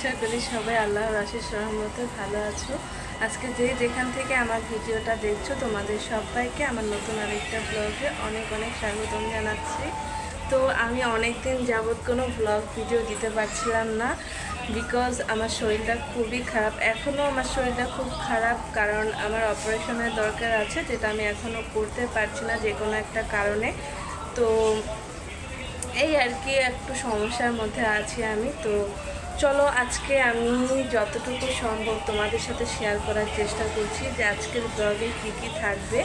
আশা করি সবাই আল্লাহর অশেষ রহমতে ভালো আছো। আজকে যেখান থেকে আমার ভিডিওটা দেখছো তোমাদের সবাইকে আমার নতুন আরেকটা ব্লগে অনেক অনেক স্বাগতম জানাচ্ছি। তো আমি অনেক দিন যাবৎ কোনো ব্লগ ভিডিও দিতে পারছিলাম না, বিকজ আমার শরীরটা খুবই খারাপ। এখনও আমার শরীরটা খুব খারাপ, কারণ আমার অপারেশনের দরকার আছে, যেটা আমি এখনও করতে পারছি না যে কোনো একটা কারণে। তো এই আর কি একটু সমস্যার মধ্যে আছি আমি। তো চলো আজকে আমি যতটুকু সম্ভব তোমাদের সাথে শেয়ার করার চেষ্টা করছি যে আজকের ব্লগে কী কী থাকবে।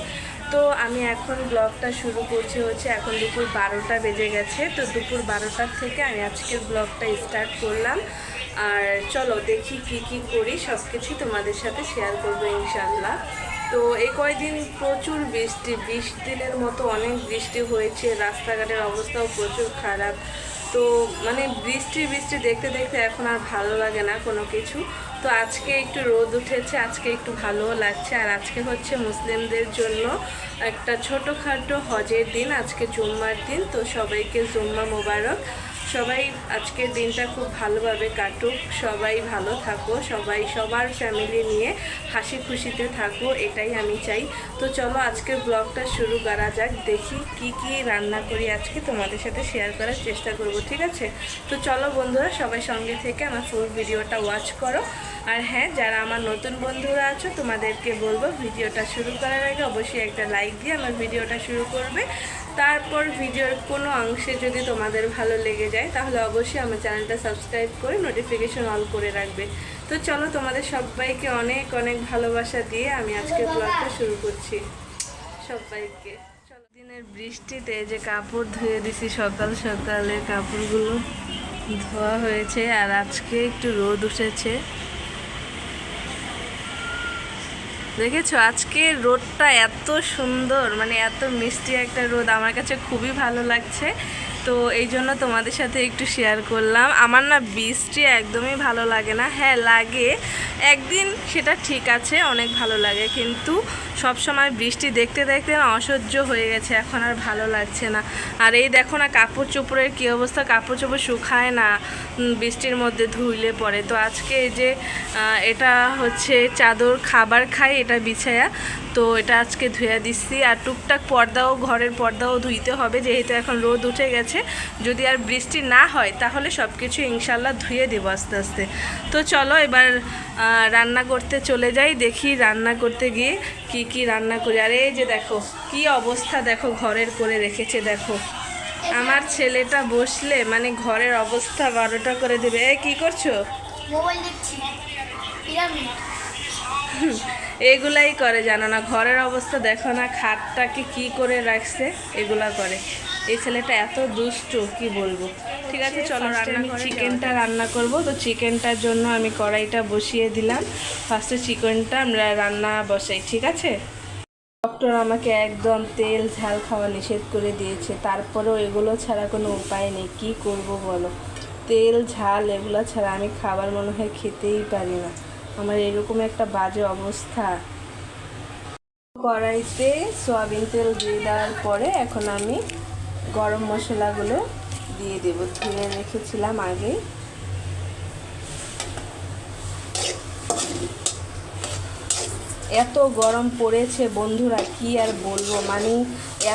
তো আমি এখন ব্লগটা শুরু করছি হচ্ছে এখন দুপুর 12টা বেজে গেছে। তো দুপুর 12টার থেকে আমি আজকের ব্লগটা স্টার্ট করলাম। আর চলো দেখি কি কি করি, সব কিছুই তোমাদের সাথে শেয়ার করবো ইনশাল্লাহ। তো এই কয়েকদিন প্রচুর বৃষ্টি, 20 দিনের মতো অনেক বৃষ্টি হয়েছে, রাস্তাঘাটের অবস্থাও প্রচুর খারাপ। তো মানে বৃষ্টি বৃষ্টি দেখতে দেখতে এখন আর ভালো লাগে না কোনো কিছু। তো আজকে একটু রোদ উঠেছে, আজকে একটু ভালোও লাগছে। আর আজকে হচ্ছে মুসলিমদের জন্য একটা ছোটোখাটো হজের দিন, আজকে জুম্মার দিন। তো সবাইকে জুম্মা মোবারক। সবাই আজকের দিনটা খুব ভালোভাবে কাটুক, সবাই ভালো থাকো, সবাই সবার ফ্যামিলি নিয়ে হাসি খুশিতে থাকো, এটাই আমি চাই। তো চলো আজকের ব্লগটা শুরু করা যাক। দেখি কি কি রান্না করি আজকে তোমাদের সাথে শেয়ার করার চেষ্টা করব, ঠিক আছে? তো চলো বন্ধুরা, সবাই সঙ্গে থেকে আমার ফুল ভিডিওটা ওয়াচ করো। আর হ্যাঁ, যারা আমার নতুন বন্ধুরা আছো তোমাদেরকে বলবো ভিডিওটা শুরু করার আগে অবশ্যই একটা লাইক দিয়ে আমার ভিডিওটা শুরু করবে। তারপর ভিডিওর কোনো অংশে যদি তোমাদের ভালো লেগে যায় তাহলে অবশ্যই আমার চ্যানেলটা সাবস্ক্রাইব করে নোটিফিকেশন অল করে রাখবে। তো চলো তোমাদের সবাইকে অনেক অনেক ভালোবাসা দিয়ে আমি আজকের ব্লগটা শুরু করছি। সবাইকে চলো। দিনের বৃষ্টিতে যে কাপড় ধুয়ে দিছি সকাল সকালে, কাপড়গুলো ধোয়া হয়েছে। আর আজকে একটু রোদ উঠেছে, দেখেছো? আজকে রোদটা এত সুন্দর, মানে এত মিষ্টি একটা রোদ, আমার কাছে খুবই ভালো লাগছে। তো এই জন্য তোমাদের সাথে একটু শেয়ার করলাম। আমার না বৃষ্টি একদমই ভালো লাগে না। হ্যাঁ লাগে একদিন, সেটা ঠিক আছে, অনেক ভালো লাগে, কিন্তু সব সময় বৃষ্টি দেখতে দেখতে না অসহ্য হয়ে গেছে, এখন আর ভালো লাগছে না। আর এই দেখো না কাপড় চোপড়ের কী অবস্থা, কাপড় চোপড় শুকায় না বৃষ্টির মধ্যে ধুইলে পরে। তো আজকে এই যে এটা হচ্ছে চাদর খাবার খাই, এটা বিছায়া, তো এটা আজকে ধুয়ে দিচ্ছি। আর টুকটাক পর্দাও, ঘরের পর্দাও ধুইতে হবে, যেহেতু এখন রোদ উঠে গেছে। যদি আর বৃষ্টি না হয় তাহলে সব কিছু ইনশাল্লাহ ধুয়ে দেবো আস্তে আস্তে। তো চলো এবার রান্না করতে চলে যাই, দেখি রান্না করতে গিয়ে কি কি রান্না করি। আর এই যে দেখো কি অবস্থা, দেখো ঘরের করে রেখেছে। দেখো আমার ছেলেটা বসলে মানে ঘরের অবস্থা 12টা করে দেবে। কি করছো? মোবাইল দেখছি। এগুলাই করে, জানো না? ঘরের অবস্থা দেখো না, খাটটাকে কি করে রাখছে, এগুলা করে। এই ছেলেটা এত দুষ্টু, কি বলবো। ঠিক আছে চলো আমি চিকেনটা রান্না করব। তো চিকেনটার জন্য আমি কড়াইটা বসিয়ে দিলাম। ফার্স্টে চিকেনটা আমরা রান্না বসাই, ঠিক আছে? ডক্টর আমাকে একদম তেল ঝাল খাওয়া নিষেধ করে দিয়েছে, তারপরেও এগুলো ছাড়া কোনো উপায় নেই। কি করব বলো? তেল ঝাল এগুলো ছাড়া আমি খাবার মনে হয় খেতেই পারি না, আমার এরকম একটা বাজে অবস্থা। কড়াইতে সয়াবিন তেল দিয়ে দেওয়ার পরে এখন আমি গরম মশলাগুলো দিয়ে দেবো, ধুয়ে রেখেছিলাম আগেই। এত গরম পড়েছে বন্ধুরা, কি আর বলবো। মানে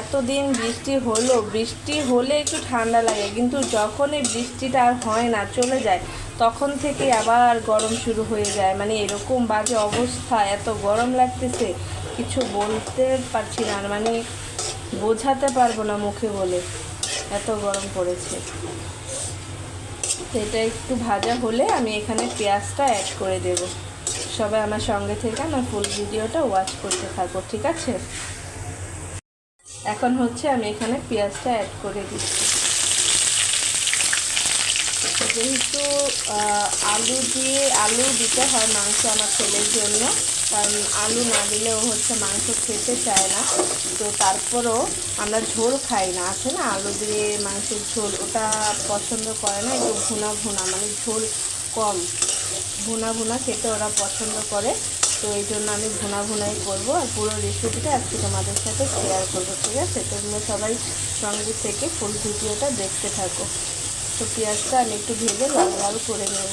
এতদিন বৃষ্টি হলো, বৃষ্টি হলে একটু ঠান্ডা লাগে, কিন্তু যখন এই বৃষ্টিটা আর হয় না, চলে যায়, তখন থেকে আবার গরম শুরু হয়ে যায়। মানে এরকম বাজে অবস্থা, এত গরম লাগতেছে কিছু বলতে পারছি না, মানে বোঝাতে পারবো না মুখে বলে, এত গরম পড়েছে। এটা একটু ভাজা হলে আমি এখানে পেঁয়াজটা অ্যাড করে দেব। সবাই আমার সঙ্গে থেকে আমার ফুল ভিডিওটা ওয়াচ করতে থাকো, ঠিক আছে? এখন হচ্ছে আমি এখানে পেঁয়াজটা অ্যাড করে দিচ্ছি। যেহেতু আলু দিতে হয় মাংস আমার ছেলের জন্য, কারণ আলু না দিলে ও হচ্ছে মাংস খেতে চায় না। তো তারপরও আমরা ঝোল খাই না, আছে না আলু দিয়ে মাংসের ঝোল, ওটা পছন্দ করে না। একটু ভুনা ভুনা, মানে ঝোল কম, ভুনা ভুনা খেতে ওরা পছন্দ করে। তো এই জন্য আমি ভুনা ভুনাই করবো। আর পুরো রেসিপিটা আজকে তোমাদের সাথে শেয়ার করবো, ঠিক আছে? তোমরা সবাই সঙ্গে থেকে ফুল ভিডিওটা দেখতে থাকো। তো পেঁয়াজটা আমি একটু ভেজে লাল লাল করে নেব।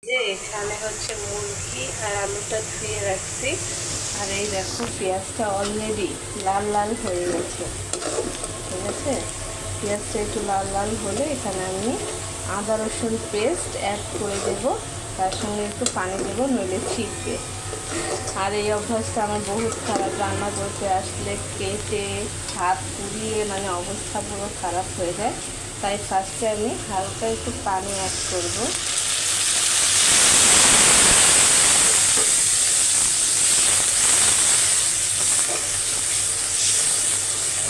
যে এখানে হচ্ছে মুরগি আর আলুটা ধুয়ে রাখছি, আর এই দেখো পেঁয়াজটা অলরেডি লাল লাল হয়ে গেছে। ঠিক আছে, পেঁয়াজটা একটু লাল লাল হলে এখানে আমি আদা রসুন পেস্ট অ্যাড করে দেব, তার সঙ্গে একটু পানি দেবো, নইলে ছিটবে। আর এই অভ্যাসটা আমার বহুত খারাপ, রান্না করতে আসলে কেটে হাত পুড়িয়ে মানে অবস্থা পুরো খারাপ হয়ে যায়। তাই ফার্স্টে আমি হালকা একটু পানি অ্যাড করবো।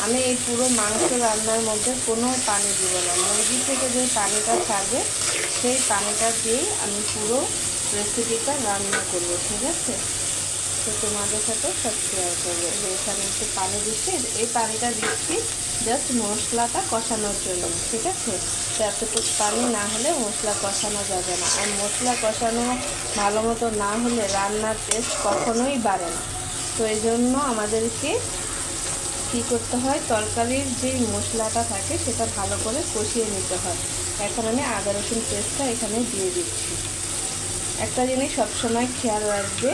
আমি এই পুরো মাংস রান্নার মধ্যে কোনো পানি দিব না, মুরগি থেকে যে পানিটা ছাড়বে সেই পানিটা দিয়েই আমি পুরো রেসিপিটা রান্না করব। ঠিক আছে, তো তোমাদের সাথে সব শেয়ার করবো। এখানে একটু পানি দিচ্ছি, এই পানিটা দিচ্ছি জাস্ট মশলাটা কষানোর জন্য। ঠিক আছে, তো এতটুকু পানি না হলে মশলা কষানো যাবে না, আর মশলা কষানো ভালো মতো না হলে রান্নার টেস্ট কখনোই বাড়ে না। তো এই জন্য আমাদেরকে কী করতে হয়, তরকারির যে মশলাটা থাকে সেটা ভালো করে কষিয়ে নিতে হয়। এখন আমি আদা রসুন পেস্টটা এখানে দিয়ে দিচ্ছি। একটা জিনিস সবসময় খেয়াল রাখবে,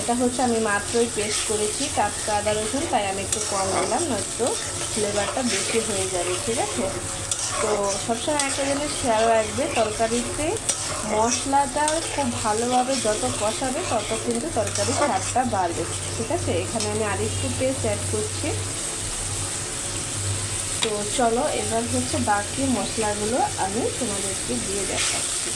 এটা হচ্ছে আমি মাত্রই পেস্ট করেছি টাটকা আদা রসুন, তাই আমি একটু কম দিলাম, নয়তো ফ্লেভারটা বেশি হয়ে যাবে। ঠিক আছে, তো সবসময় একটা জিনিস খেয়াল রাখবে, তরকারিতে মশলাটা খুব ভালোভাবে যত কষাবে তত কিন্তু তরকারির স্বাদটা বাড়বে। ঠিক আছে, এখানে আমি আরেকটু পেস্ট অ্যাড করছি। তো চলো এবার হচ্ছে বাকি মশলাগুলো আমি তোমাদেরকে দিয়ে দেখাচ্ছি।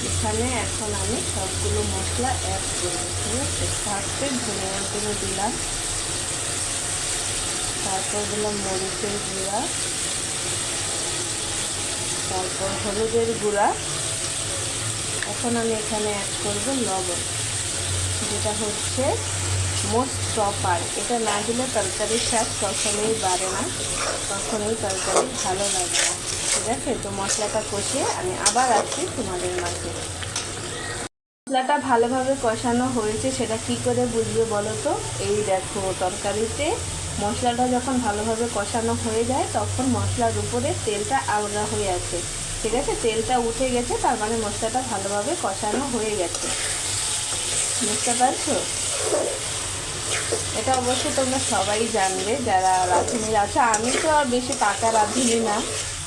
এখানে এখন আমি সবগুলো মশলা অ্যাড করব। ঠিক আছে, ফার্স্টে ধনিয়ার গুঁড়ো দিলাম, তারপর দিলাম মরিচের গুঁড়া, তারপর হলুদের গুঁড়া। এখন আমি এখানে অ্যাড করব লবণ, যেটা হচ্ছে মোস্ট প্রপার। এটা না দিলে তরকারির স্বাদ কখনোই বাড়ে না, কখনোই তরকারি ভালো লাগে না। ঠিক আছে, তো মশলাটা কষিয়ে আমি আবার আসছি তোমাদের মাঝে। মশলাটা ভালোভাবে কষানো হয়েছে সেটা কি করে বুঝবে বলো তো? এই দেখো, তরকারিতে মশলাটা যখন ভালোভাবে কষানো হয়ে যায় তখন মশলার উপরে তেলটা আলগা হয়ে আছে। ঠিক আছে, তেলটা উঠে গেছে, তার মানে মশলাটা ভালোভাবে কষানো হয়ে গেছে। বুঝতে পারছো? এটা অবশ্যই তোমরা সবাই জানবে যারা রাঁধুনিরা আছো। আমি তো আর বেশি পাকা রাঁধুনি না,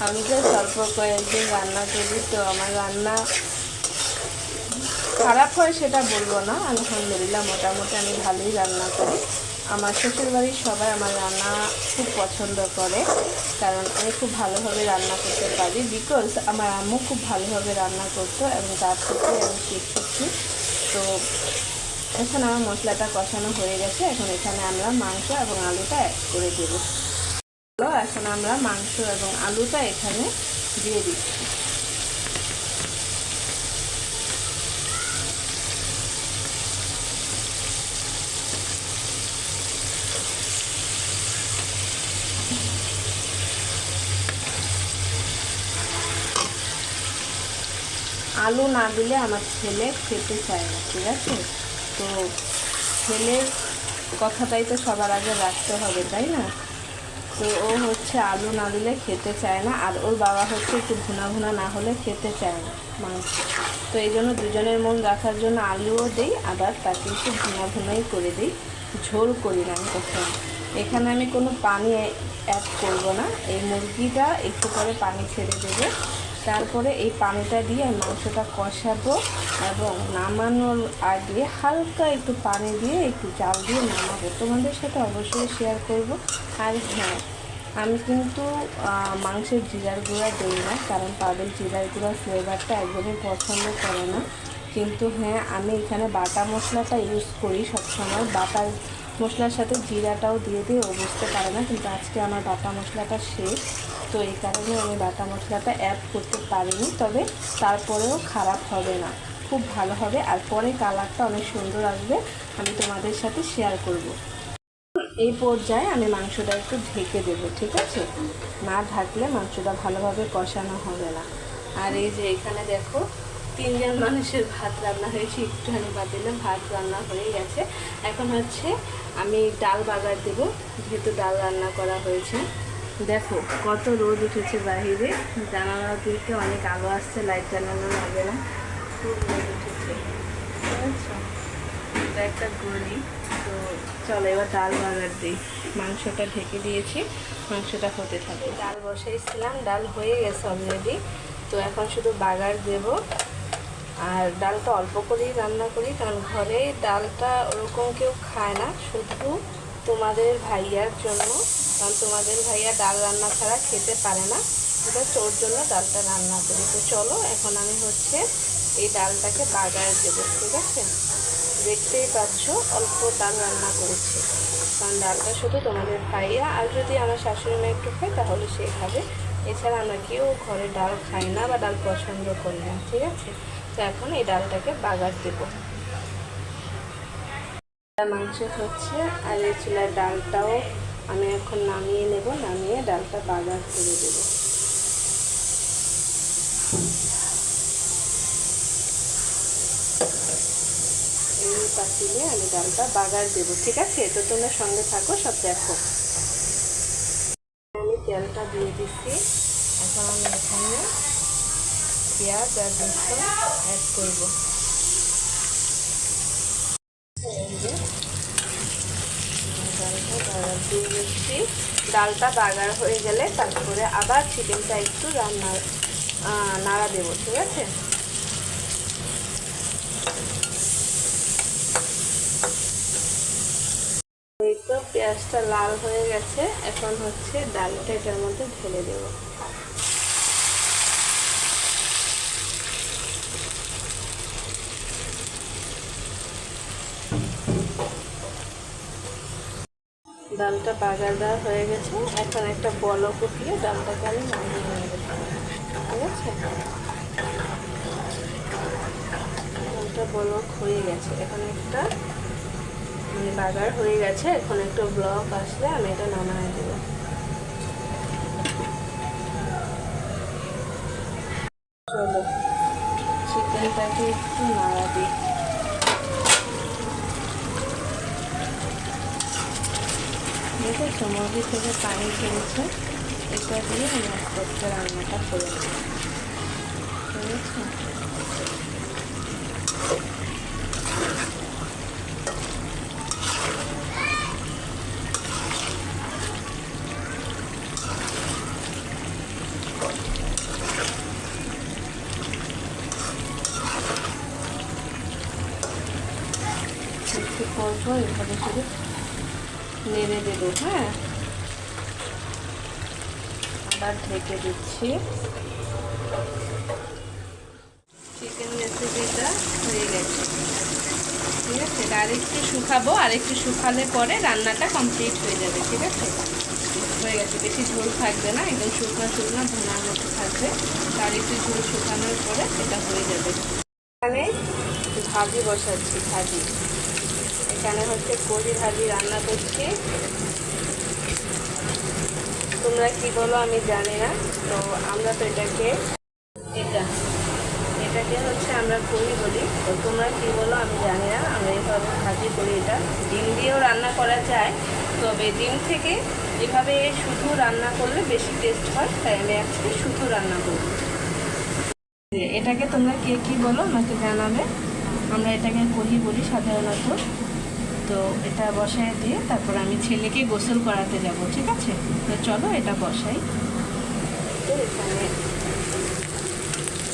আমি তো স্বল্প কয়েকদিন রান্না করি, তো আমার রান্না খারাপ হয় সেটা বলবো না, আলহামদুলিল্লাহ মোটামুটি আমি ভালোই রান্না করি। আমার শ্বশুরবাড়ির সবাই আমার রান্না খুব পছন্দ করে, কারণ আমি খুব ভালোভাবে রান্না করতে পারি, বিকজ আমার আম্মু খুব ভালোভাবে রান্না করতো এবং তার থেকে আমি শিখেছি। তো এখন আমার মশলাটা কষানো হয়ে গেছে, এখন এখানে আমরা মাংস এবং আলুটা অ্যাড করে দেবো। এখন আমরা মাংস এবং আলুটা এখানে দিয়ে দিচ্ছি। আলু না দিলে আমার ছেলে খেতে চায় না। ঠিক আছে, তো ছেলের কথাটাই তো সবার আগে রাখতে হবে, তাই না? তো ও হচ্ছে আলু না দিলে খেতে চায় না, আর ওর বাবা হচ্ছে একটু ভুনা ভুনা না হলে খেতে চায় না মাংস। তো এই জন্য দুজনের মন রাখার জন্য আলুও দিই, আবার তাকে একটু ভুনা ভুনাই করে দিই, ঝোল করি না আমি কখনো। এখানে আমি কোনো পানি অ্যাড করব না, এই মুরগিটা একটু পরে পানি ছেড়ে দেবে, তারপরে এই পানিটা দিয়ে মাংসটা কষাবো এবং নামানোর আগে হালকা একটু পানি দিয়ে একটু জাল দিয়ে নামাবো। তোমাদের সাথে অবশ্যই শেয়ার করব। আর হ্যাঁ, আমি কিন্তু মাংসের জিরার গুঁড়া দিই না, কারণ তাদের জিরার গুঁড়ার ফ্লেভারটা একদমই পছন্দ করে না। কিন্তু হ্যাঁ, আমি এখানে বাটা মশলাটা ইউজ করি সবসময়, বাটা মশলার সাথে জিরাটাও দিয়ে দিয়ে ও বুঝতে পারে না, কিন্তু আজকে আমার বাটা মশলাটা শেষ, তো এই কারণে আমি বাটা মশলাটা অ্যাড করতে পারিনি। তবে তারপরেও খারাপ হবে না, খুব ভালো হবে, আর পরে কালারটা অনেক সুন্দর আসবে, আমি তোমাদের সাথে শেয়ার করব। এই পর্যায়ে আমি মাংসটা একটু ঢেকে দেবো। ঠিক আছে, না ঢাকলে মাংসটা ভালোভাবে কষানো হবে না। আর এই যে এখানে দেখো তিনজন মানুষের ভাত রান্না হয়েছে, একটুখানি বাদ দিলে ভাত রান্না হয়ে গেছে। এখন হচ্ছে আমি ডাল বাগার দেবো, যেহেতু ডাল রান্না করা হয়েছে। দেখো কত রোদ উঠেছে বাহিরে, জানালা দিকে অনেক আলো আসছে, লাইট জ্বালানো লাগে না, খুব রোদ উঠেছে, বুঝেছো? এটা একটা গলি। তো চলো এবার ডাল বাগার দিই। মাংসটা ঢেকে দিয়েছি, মাংসটা হতে থাকে। ডাল বসাইছিলাম, ডাল হয়ে গেছে অলরেডি। তো এখন শুধু বাগার দেব। আর ডালটা অল্প করেই রান্না করি, কারণ ঘরে ডালটা ওরকম কেউ খায় না, শুধু তোমাদের ভাইয়ার জন্য, কারণ তোমাদের ভাইয়া ডাল রান্না ছাড়া খেতে পারে না, এটা ওর জন্য ডালটা রান্না করি। তো চলো এখন আমি হচ্ছে এই ডালটাকে বাগার দেবো, ঠিক আছে? দেখতেই পাচ্ছ অল্প ডাল রান্না করেছি, কারণ ডালটা শুধু তোমাদের ভাইয়া আর যদি আমার শাশুড়ি মা একটু খায় তাহলে সে খাবে, এছাড়া আমরা কেউ ঘরে ডাল খাই না বা ডাল পছন্দ করি না, ঠিক আছে? তো এখন এই ডালটাকে বাগার দেবো। মাংস হচ্ছে আর এই চুলার ডালটাও আমি এখন নামিয়ে নেব, নামিয়ে ডালটা বাগার করে দেবো। এই পাতিলে আমি ডালটা বাগার দেবো, ঠিক আছে? তো তোমরা সঙ্গে থাকো, সব দেখো। আমি তেলটা দিয়ে দিচ্ছি, এখন আমি এখানে পেঁয়াজ আর রসুন অ্যাড করবো। ডালটা বাগার দিয়ে দিচ্ছি। ডালটা বাগার হয়ে গেলে তারপরে আবার চিকেনটা একটু নাড়া দেবো, ঠিক আছে? এই তো পেঁয়াজটা লাল হয়ে গেছে, এখন হচ্ছে ডালটা এটার মধ্যে ঢেলে দেবো। ডালটা বাগার দেওয়া হয়ে গেছে, এখন একটা বলক উঠিয়ে ডালটাকে আমি নামিয়ে নেব, ঠিক আছে? ডালটা বলক হয়ে গেছে, এখন একটা মানে বাগার হয়ে গেছে, এখন একটা ব্লক আসলে আমি এটা নামায় দেবো। চলো চিকেনটাকে একটু নাড়া দিই। দেখেছো মুরগি থেকে পানি ছেড়েছে, এটা দিয়ে আমি আস্তে আস্তে রান্নাটা করে নেব, ঠিক আছে? একটু পরপর এভাবে শুধু নেড়ে দেবো, হ্যাঁ? আবার ঢেকে দিচ্ছি। চিকেন রেসিপিটা হয়ে গেছে, ঠিক আছে? আর একটু শুকাবো, আর একটু শুকালে পরে রান্নাটা কমপ্লিট হয়ে যাবে, ঠিক আছে? হয়ে গেছে, বেশি ঝোল থাকবে না, একদম শুকনো শুকনো ধনার মতো থাকবে। আর একটু ঝোল শুকানোর পরে এটা হয়ে যাবে। এখানে ভাজি বসাচ্ছি, ভাজি। এখানে হচ্ছে কড়ি ভাজি রান্না করছি, তোমরা কি বলো আমি জানি না। তো আমরা তো এটাকে হচ্ছে আমরা কড়ি বলি, তো তোমরা কি বলো আমি জানি না। আমরা এইভাবে ভাজি করি, এটা ডিম দিয়েও রান্না করা যায়, তবে ডিম থেকে এভাবে শুধু রান্না করলে বেশি টেস্ট হয়, তাই আমি আজকে শুধু রান্না করব। এটাকে তোমরা কে কি বলো আমাকে জানাবে। আমরা এটাকে কড়ি বলি সাধারণত। তো এটা বসায় দিয়ে তারপর আমি ছেলেকে গোসল করাতে যাব, ঠিক আছে? তো চলো এটা বসাই। তো এখানে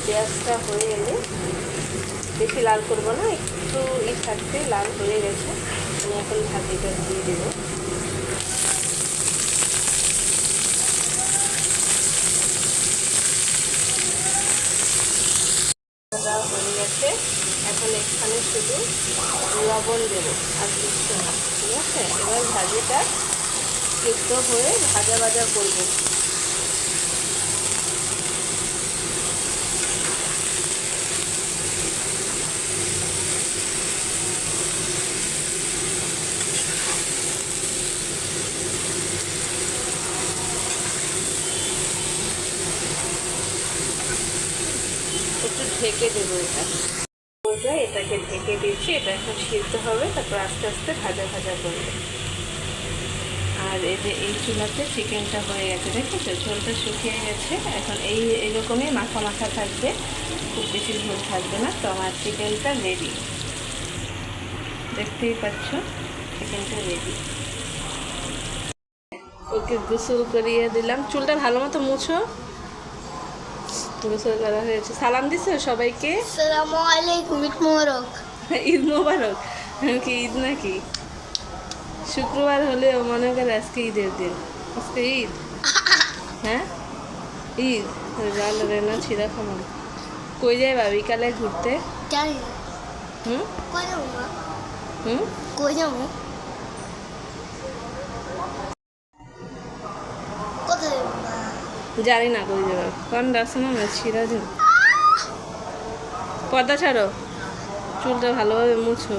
পেঁয়াজটা হয়ে এলে, বেশি লাল করবো না, একটু থাকতে লাল হয়ে গেছে, আমি এখন ভাজিটা দিয়ে দেবো। হয়ে গেছে, এখন এখানে শুধু লবণ দেবো আর কিছু না, ঠিক আছে? এবার ভাজিটা সিদ্ধ হয়ে ভাজা ভাজা করবো। একটু ঢেকে দেবো এটাকে ঢেকে দিচ্ছি। এটা এখন সিদ্ধ হবে, তারপর আস্তে আস্তে ভাজা ভাজা করবে। আর এই যে এই চুলাতে চিকেনটা হয়ে গেছে, দেখেছো ঝোলটা শুকিয়ে গেছে। এখন এইরকমই মাখা মাখা থাকবে, খুব বেশি ঝোল থাকবে না। তো আমার চিকেনটা রেডি, দেখতেই পাচ্ছ চিকেনটা রেডি। ওকে গোসল করিয়ে দিলাম, চুলটা ভালো মতো মুছো। গোসল করা হয়েছে। সালাম দিছো সবাইকে? আসসালামু আলাইকুম, ঈদ মোবারক। ঈদ মোবারক। কি ঈদ নাকি? শুক্রবার হলেও মনে করে আজকে ঈদের দিন। আজকে ঈদ, হ্যাঁ ঈদ। জাল রেনা ছিঁড়া খামান কই যাইবা বিকালে ঘুরতে? জানি না। হুম কই যাবো মা? হুম কই যাবো? কোথায় যাবো মা? জানি না কই যাবা। কোন রাসনা না ছিঁড়া দিন। পর্দা ছাড়ো, চুলটা ভালোভাবে মুছো।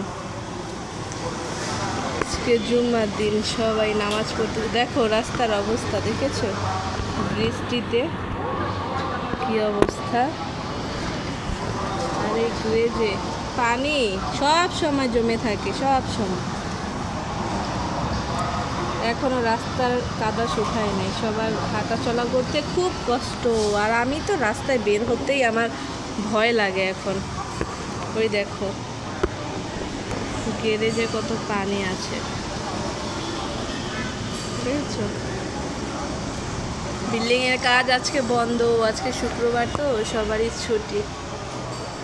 আজকে জুম্মার দিন, সবাই নামাজ পড়তে। দেখো রাস্তার অবস্থা দেখেছো, বৃষ্টিতে কি অবস্থা। আর এই যে পানি সব সময় জমে থাকে, সব সময়। এখনো রাস্তার কাদা শুকায় নেই, সবার হাঁটা চলা করতে খুব কষ্ট। আর আমি তো রাস্তায় বের হতেই আমার ভয় লাগে এখন। ওই দেখো গ্যারেজে কত পানি আছে, বুঝেছো? বিল্ডিংয়ের কাজ আজকে বন্ধ, আজকে শুক্রবার তো সবারই ছুটি।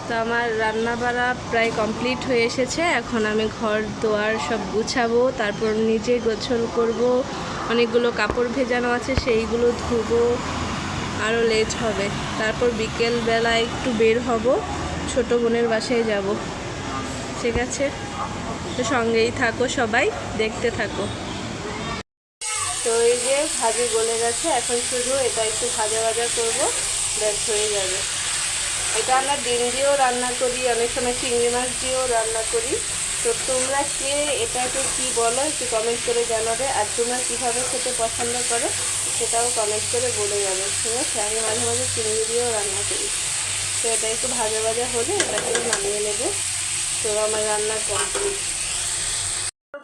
তো আমার রান্না বাড়া প্রায় কমপ্লিট হয়ে এসেছে। এখন আমি ঘর দোয়ার সব গুছাবো, তারপর নিজে গোসল করব। অনেকগুলো কাপড় ভেজানো আছে, সেইগুলো ধুবো, আরও লেট হবে। তারপর বিকেলবেলা একটু বের হব, ছোট বোনের বাসায় যাব। ঠিক আছে, তো সঙ্গেই থাকো, সবাই দেখতে থাকো। তো এই যে ভাজি গলে গেছে, এখন শুধু এটা একটু ভাজা ভাজা করবো, ব্যাস হয়ে যাবে। এটা আমরা ডিম দিয়েও রান্না করি, অনেক সময় চিংড়ি মাছ দিয়েও রান্না করি। তো তোমরা কে এটাকে কি বলো একটু কমেন্ট করে জানাবে। আর তোমরা কীভাবে খেতে পছন্দ করো সেটাও কমেন্ট করে বলে যাবে, ঠিক আছে? আমি মাঝে মাঝে চিংড়ি দিয়েও রান্না করি। তো এটা একটু ভাজা ভাজা হলে এটাকে নামিয়ে নেব। তো আমার রান্না কমপ্লিট।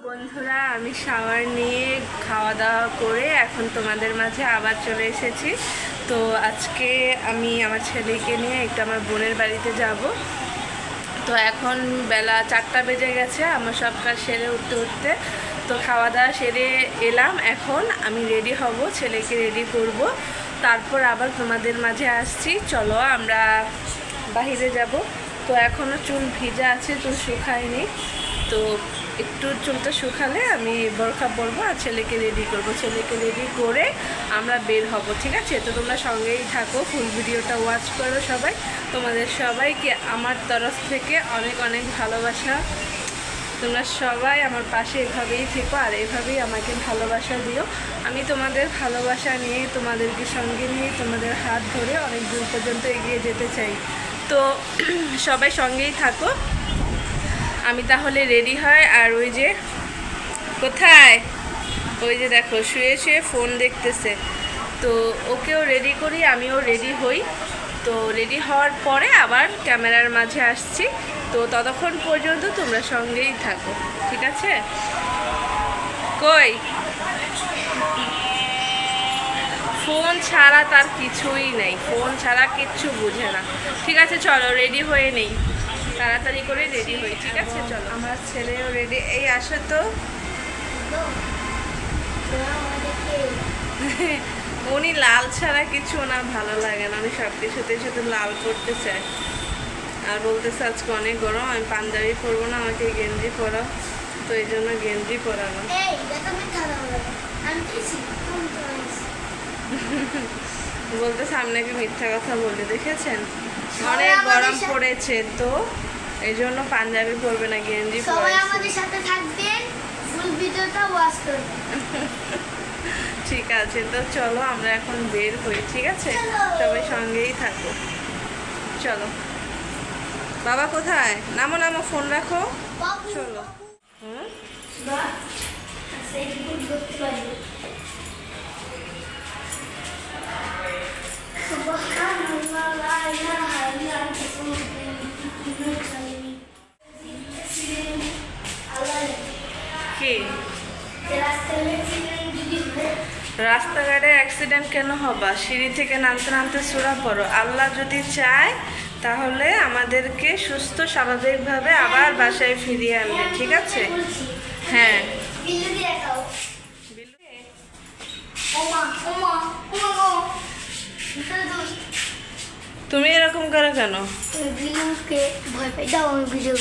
বন্ধুরা, আমি শাওয়ার নিয়ে খাওয়া দাওয়া করে এখন তোমাদের মাঝে আবার চলে এসেছি। তো আজকে আমি আমার ছেলেকে নিয়ে একটু আমার বোনের বাড়িতে যাব। তো এখন বেলা 4টা বেজে গেছে, আমার সব কাজ সেরে উঠতে উঠতে। তো খাওয়া দাওয়া সেরে এলাম, এখন আমি রেডি হব, ছেলেকে রেডি করব, তারপর আবার তোমাদের মাঝে আসছি। চলো আমরা বাহিরে যাব। তো এখনও চুল ভিজা আছে, চুল শুকায়নি। তো একটু চুলটা শুকালে আমি বোরখা পরবো আর ছেলেকে রেডি করব। ছেলেকে রেডি করে আমরা বের হব, ঠিক আছে? তো তোমরা সঙ্গেই থাকো, ফুল ভিডিওটা ওয়াচ করো সবাই। তোমাদের সবাইকে আমার তরফ থেকে অনেক অনেক ভালোবাসা। তোমরা সবাই আমার পাশে এভাবেই থেকো আর এভাবেই আমাকে ভালোবাসা দিও। আমি তোমাদের ভালোবাসা নিয়ে, তোমাদেরকে সঙ্গে নিয়ে, তোমাদের হাত ধরে অনেক দূর পর্যন্ত এগিয়ে যেতে চাই। তো সবাই সঙ্গেই থাকো। আমি তাহলে রেডি হয়। আর ওই যে কোথায়, ওই যে দেখো শুয়ে শুয়ে ফোন দেখতেছে। তো ওকেও রেডি করি, আমিও রেডি হই। তো রেডি হওয়ার পরে আবার ক্যামেরার মাঝে আসছি। তো ততক্ষণ পর্যন্ত তোমরা সঙ্গেই থাকো, ঠিক আছে? কই ফোন ছাড়া তার কিছুই নেই, ফোন ছাড়া কিচ্ছু বুঝে না। ঠিক আছে, চলো রেডি হয়ে নেই, তাড়াতাড়ি করে রেডি হই, ঠিক আছে? চলো, আমার ছেলেও রেডি। এই আসো তো। উনি লাল ছাড়া কিছু ওনার ভালো লাগে না, উনি সব কিছুতে শুধু লাল করতে চায়। আর বলতেছে আজকে অনেক গরম, আমি পাঞ্জাবি পরবো না, আমাকে গেঞ্জি পরাও। তো এই জন্য গেঞ্জি পরানো। বলতে সামনে কি মিথ্যা কথা বলতে দেখেছেন? অনেক গরম পড়েছে, তো এই জন্য পাঞ্জাবি পরবে না, গেঞ্জি সবাই আমাদের সাথে থাকবেন, ফুল ভিডিওটা ওয়াচ করবেন। ঠিক আছে, তো চলো আমরা এখন বের হই, ঠিক আছে? সবাই সঙ্গেই থাকো, চলো। বাবা কোথায়? নামো নামো, ফোন রাখো, চলো। হুম রাস্তাঘাটে অ্যাক্সিডেন্ট কেন হবা? সিঁড়ি থেকে নামতে নামতে সূরা পড়ো। আল্লাহ যদি চায় তাহলে আমাদেরকে সুস্থ স্বাভাবিকভাবে আবার বাসায় ফিরিয়ে আনবে, ঠিক আছে? হ্যাঁ। বিল্লু দিয়ে দেখাও। ওমা ওমা ওমা গো। ভিতরে দোষ। তুমি এরকম করো কেন? বিল্লুকে ভয় পাই দাও আমি ভিডিও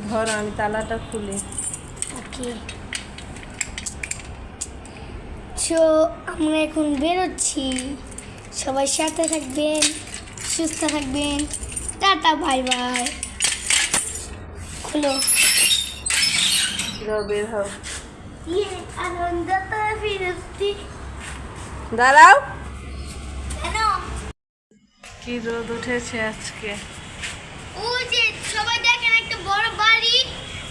ধর, আমি তালাটা খুলি। ওকে। সো আমরা এখন বেরোচ্ছি, সবাই সাথে থাকবেন, সুস্থ থাকবেন, টাটা বাই বাই। খুলো। যাও, বের হও। আনন্দটা ফিরতি। দাঁড়াও। কেন? কি রোদ উঠেছে আজকে। ওই যে সবাই দেখেন একটা বড় বাড়ি,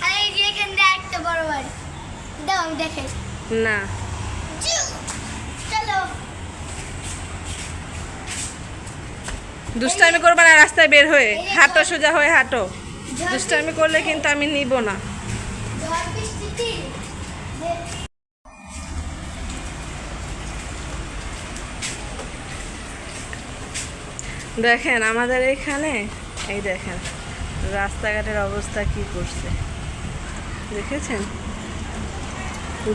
আর এই যে এখানে একটা বড় বাড়ি। দাও আমি দেখাই। না, চলো। দুষ্টামি করবে না, রাস্তায় বের হয়ে হাঁটো, সোজা হয়ে হাঁটো। দুষ্টামি করলে কিন্তু আমি নিব না। ঝড় বৃষ্টিতে দেখেন আমাদের এখানে, এই দেখেন রাস্তাঘাটের অবস্থা কি করছে, দেখেছেন?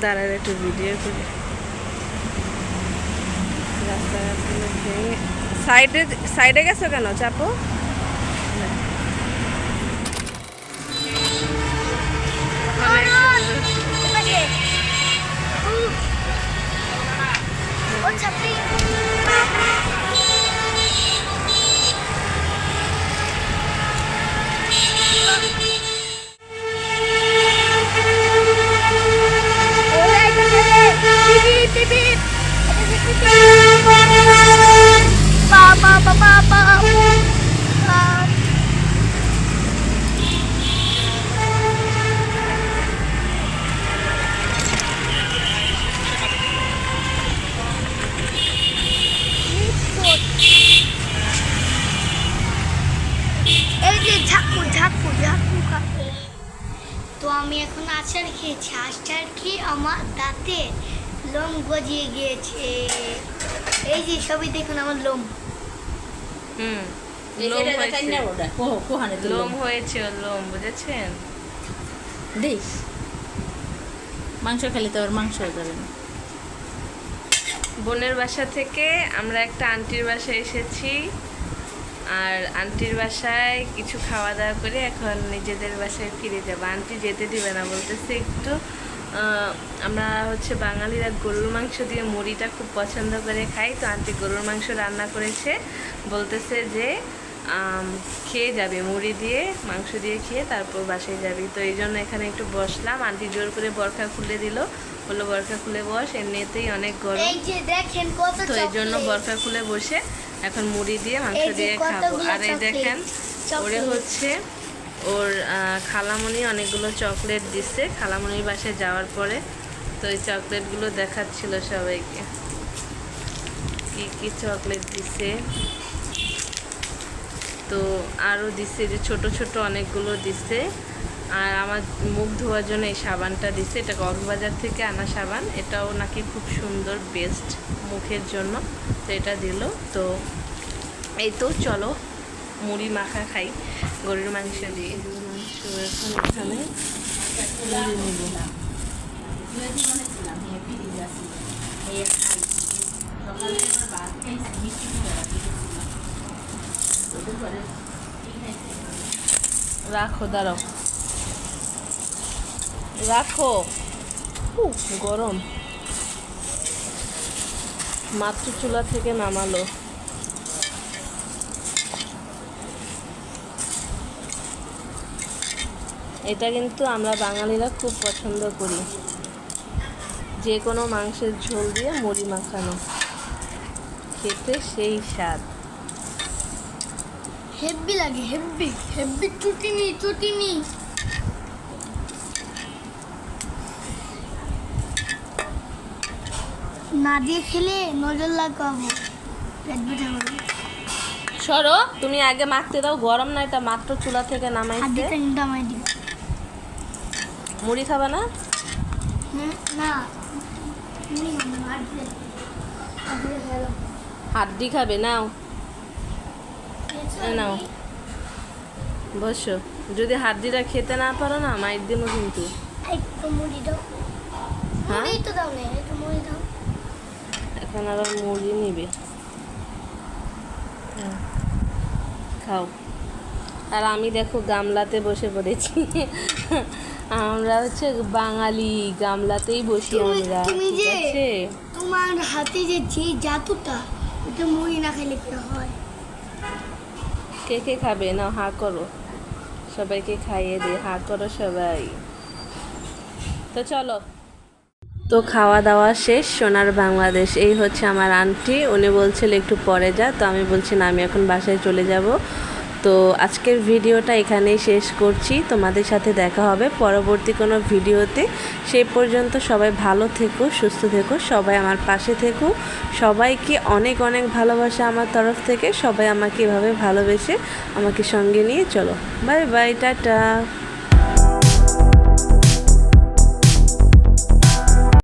দাঁড়ার একটু ভিডিও করি। রাস্তাঘাটগুলো ভেঙে সাইডে সাইডে গেছো কেন? চাপো। ও ছাপড়ি। এই যে ঝাকু ঝাকু ঝাকু কাকু। তো আমি এখন আচার খেয়েছি, আচার খেয়ে আমার দাঁতে লোম গজিয়ে গিয়েছে। এই যে সবই দেখুন আমার লোম। হুম, লোম হয়েছে, লোম হয়েছে, ওর লোম, বুঝেছেন? দেখ মাংস খেলে তো আর মাংস যাবে না। বোনের বাসা থেকে আমরা একটা আন্টির বাসায় এসেছি, আর আন্টির বাসায় কিছু খাওয়া দাওয়া করে এখন নিজেদের বাসায় ফিরে যাবো। আন্টি যেতে দিবে না, বলতেছে একটু আমরা হচ্ছে বাঙালিরা গরুর মাংস দিয়ে মুড়িটা খুব পছন্দ করে খাই, তো আন্টি গরুর মাংস রান্না করেছে, বলতেছে যে খেয়ে যাবে, মুড়ি দিয়ে মাংস দিয়ে খেয়ে তারপর বাসায় যাবি। তো এই জন্য এখানে একটু বসলাম। আন্টি জোর করে বরখা খুলে দিল, বললো বরখা খুলে বস, এমনিতেই অনেক গরম, এই যে দেখেন কত তো এই জন্য বরখা খুলে বসে এখন মুড়ি দিয়ে মাংস দিয়ে খাবো। আর এই দেখেন ওরে হচ্ছে ওর খালামণি অনেকগুলো চকলেট দিচ্ছে খালামণির বাসায় যাওয়ার পরে, তো এই চকলেটগুলো দেখাচ্ছিল সবাইকে কি কি চকলেট দিছে। তো আরও দিচ্ছে যে ছোট ছোট অনেকগুলো দিচ্ছে। আর আমার মুখ ধোয়ার জন্য এই সাবানটা দিচ্ছে, এটা কক্সবাজার থেকে আনা সাবান, এটাও নাকি খুব সুন্দর, বেস্ট মুখের জন্য, তো এটা দিল। তো এই তো চলো মুড়ি মাখা খাই গরুর মাংস দিয়ে। গরুর মাংস এখন এখানে মুড়ি নেব। রাখো, দাঁড়াও, রাখো। গরম, মাত্র চুলা থেকে নামালো। এটা কিন্তু আমরা বাঙালিরা খুব পছন্দ করি, যে কোনো মাংসের ঝোল দিয়ে মুড়ি মাখানো, খেতে সেই স্বাদ। হেভি লাগে, হেভি হেভি চুটিনি চুটিনি। না দিয়ে খেলে নজর লাগাবো, পেট ব্যথা করবে। সরো, তুমি আগে মাখতে দাও, গরম না, এটা মাত্র চুলা থেকে নামাইছে। হাত নামাই দিই। মুড়ি খাবা না? না মুড়ি আর দিয়ে খেলো হাড্ডি খাবে? নাও নাও বসো। যদি হাড্ডিটা খেতে না পারো না মাইর দেবো কিন্তু। একটু মুড়ি দাও। হ্যাঁ? মুড়ি তো দাও না, একটু মুড়ি দাও। এখন আবার মুড়ি নিবে। হ্যাঁ, খাও। আর আমি দেখো গামলাতে বসে পড়েছি। আমরা হচ্ছে বাঙালি, গামলাতেই বসি আমরা, তুমি ঠিক যে আছে? তোমার হাতে যে জাদুটা ওটা মুড়ি না খেলে কি হয়? কে কে খাবে? নাও হা করো, সবাইকে খাইয়ে দে, হা করো সবাই। তো চলো। তো খাওয়া দাওয়া শেষ। সোনার বাংলাদেশ, এই হচ্ছে আমার আন্টি। উনি বলছিল একটু পরে যা, তো আমি বলছি না, আমি এখন বাসায় চলে যাব। তো আজকের ভিডিওটা এখানেই শেষ করছি। তোমাদের সাথে দেখা হবে পরবর্তী কোনো ভিডিওতে। সেই পর্যন্ত সবাই ভালো থেকো, সুস্থ থেকো, সবাই আমার পাশে থেকো। সবাইকে অনেক অনেক ভালোবাসা আমার তরফ থেকে। সবাই আমাকে এভাবে ভালোবেসে আমাকে সঙ্গে নিয়ে চলো। Bye bye, tata.